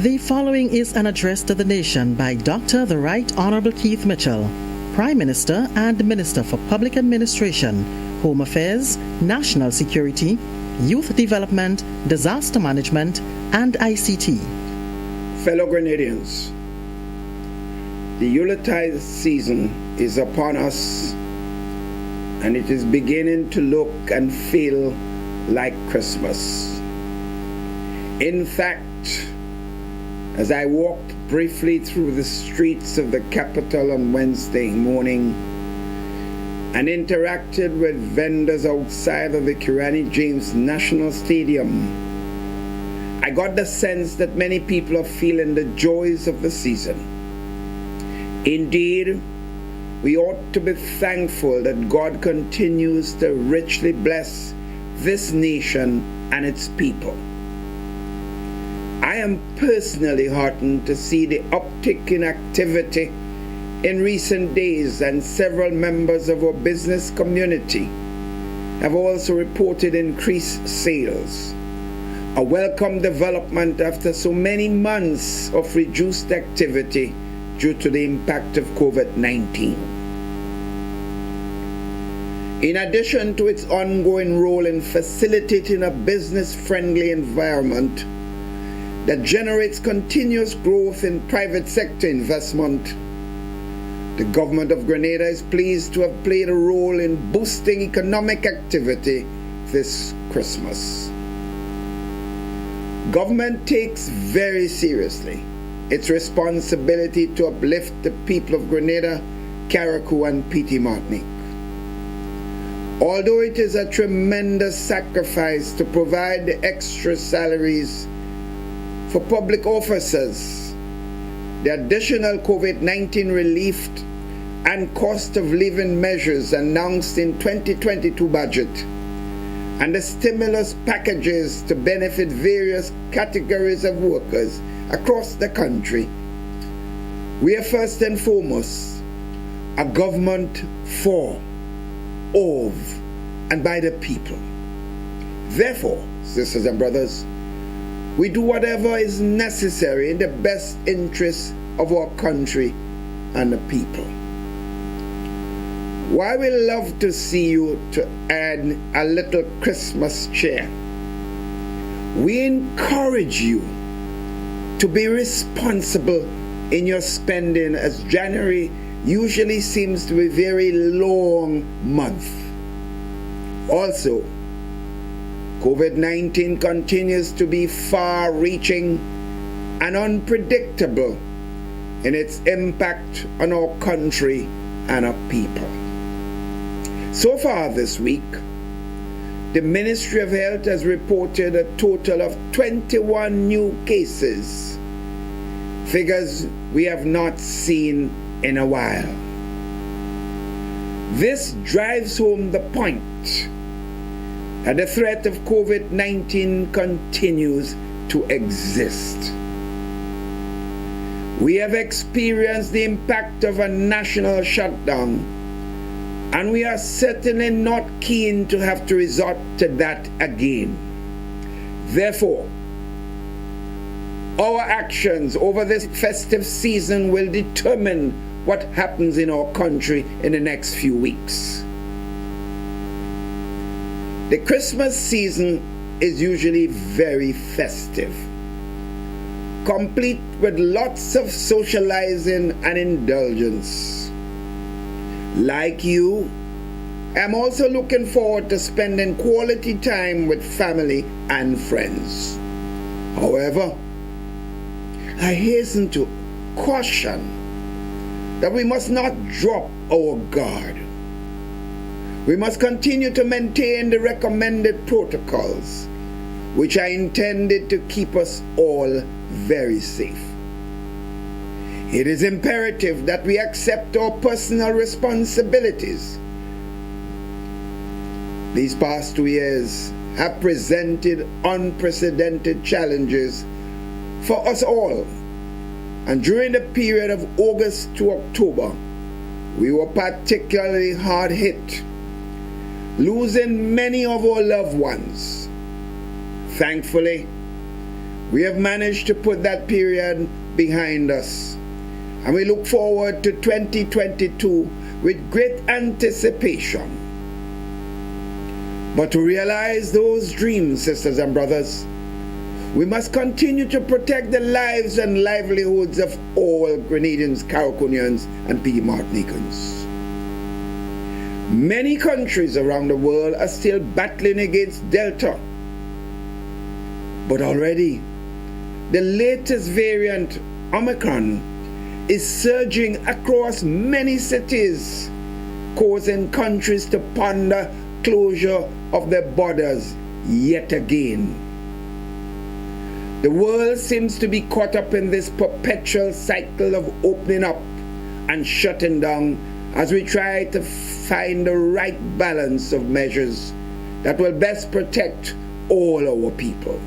The following is an address to the nation by Dr. the Right Honorable Keith Mitchell, Prime Minister and Minister for Public Administration, Home Affairs, National Security, Youth Development, Disaster Management, and ICT. Fellow Grenadians, the Yuletide season is upon us, and it is beginning to look and feel like Christmas. In fact, as I walked briefly through the streets of the capital on Wednesday morning and interacted with vendors outside of the Kirani James National Stadium, I got the sense that many people are feeling the joys of the season. Indeed, we ought to be thankful that God continues to richly bless this nation and its people. I am personally heartened to see the uptick in activity in recent days, and several members of our business community have also reported increased sales. A welcome development after so many months of reduced activity due to the impact of COVID-19. In addition to its ongoing role in facilitating a business-friendly environment that generates continuous growth in private sector investment, the government of Grenada is pleased to have played a role in boosting economic activity this Christmas. Government takes very seriously its responsibility to uplift the people of Grenada, Carriacou, and Petite Martinique. Although it is a tremendous sacrifice to provide the extra salaries for public officers, the additional COVID-19 relief and cost of living measures announced in 2022 budget, and the stimulus packages to benefit various categories of workers across the country, we are first and foremost a government for, of, and by the people. Therefore, sisters and brothers, we do whatever is necessary in the best interest of our country and the people. While we love to see you to add a little Christmas cheer, we encourage you to be responsible in your spending, as January usually seems to be a very long month. Also, COVID-19 continues to be far-reaching and unpredictable in its impact on our country and our people. So far this week, the Ministry of Health has reported a total of 21 new cases, figures we have not seen in a while. This drives home the point that the threat of COVID-19 continues to exist. We have experienced the impact of a national shutdown, and we are certainly not keen to have to resort to that again. Therefore, our actions over this festive season will determine what happens in our country in the next few weeks. The Christmas season is usually very festive, complete with lots of socializing and indulgence. Like you, I'm also looking forward to spending quality time with family and friends. However, I hasten to caution that we must not drop our guard. We must continue to maintain the recommended protocols, which are intended to keep us all very safe. It is imperative that we accept our personal responsibilities. These past 2 years have presented unprecedented challenges for us all, and during the period of August to October, we were particularly hard hit, losing many of our loved ones. Thankfully, We have managed to put that period behind us, and we look forward to 2022 with great anticipation. But to realize those dreams, sisters and brothers, we must continue to protect the lives and livelihoods of all Grenadians, Cariconians, and P. Martinicans. Many countries around the world are still battling against Delta, but already the latest variant, Omicron, is surging across many cities, causing countries to ponder closure of their borders yet again. The world seems to be caught up in this perpetual cycle of opening up and shutting down as we try to find the right balance of measures that will best protect all our people.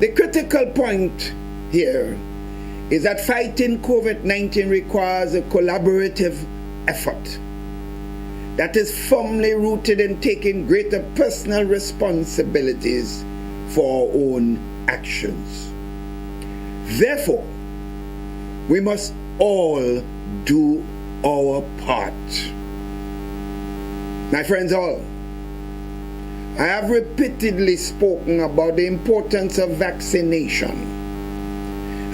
The critical point here is that fighting COVID-19 requires a collaborative effort that is firmly rooted in taking greater personal responsibilities for our own actions. Therefore, we must all do our part. My friends all, I have repeatedly spoken about the importance of vaccination,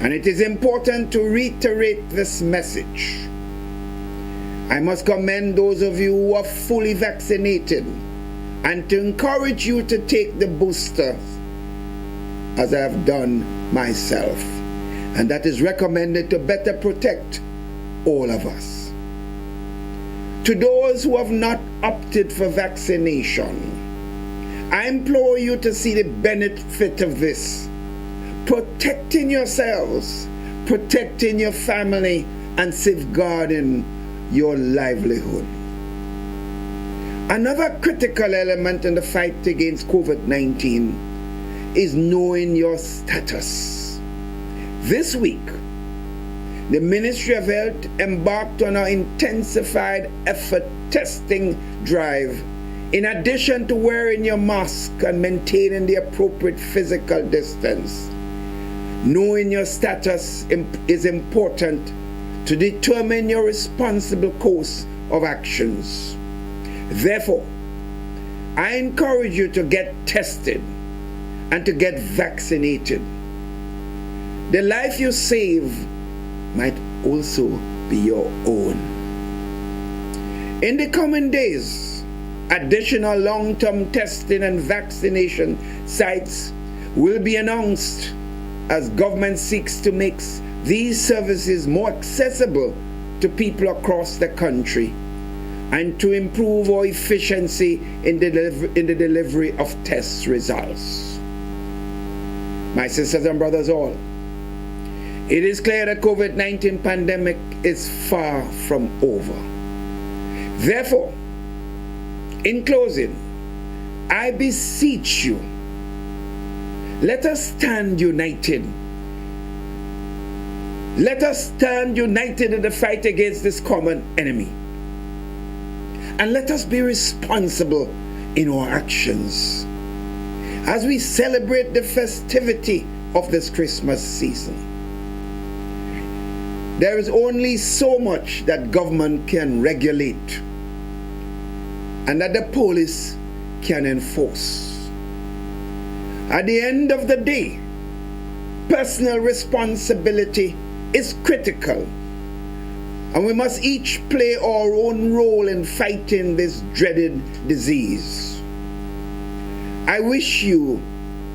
and it is important to reiterate this message. I must commend those of you who are fully vaccinated and to encourage you to take the booster, as I have done myself, and that is recommended to better protect all of us. To those who have not opted for vaccination, I implore you to see the benefit of this, protecting yourselves, protecting your family, and safeguarding your livelihood. Another critical element in the fight against COVID-19 is knowing your status. This week, the Ministry of Health embarked on an intensified effort testing drive. In addition to wearing your mask and maintaining the appropriate physical distance, knowing your status is important to determine your responsible course of actions. Therefore, I encourage you to get tested and to get vaccinated. The life you save might also be your own. In the coming days, additional long-term testing and vaccination sites will be announced as government seeks to make these services more accessible to people across the country and to improve our efficiency in the delivery of test results. My sisters and brothers all, it is clear that COVID-19 pandemic is far from over. Therefore, in closing, I beseech you, let us stand united. Let us stand united in the fight against this common enemy. And let us be responsible in our actions as we celebrate the festivity of this Christmas season. There is only so much that government can regulate and that the police can enforce. At the end of the day, personal responsibility is critical, and we must each play our own role in fighting this dreaded disease. I wish you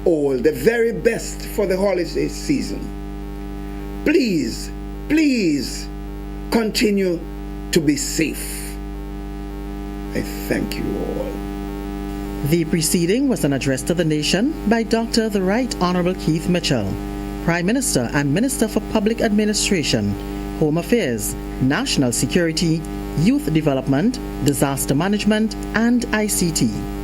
all the very best for the holiday season. Please, please continue to be safe. I thank you all. The preceding was an address to the nation by Dr. the Right Honorable Keith Mitchell, Prime Minister and Minister for Public Administration, Home Affairs, National Security, Youth Development, Disaster Management, and ICT.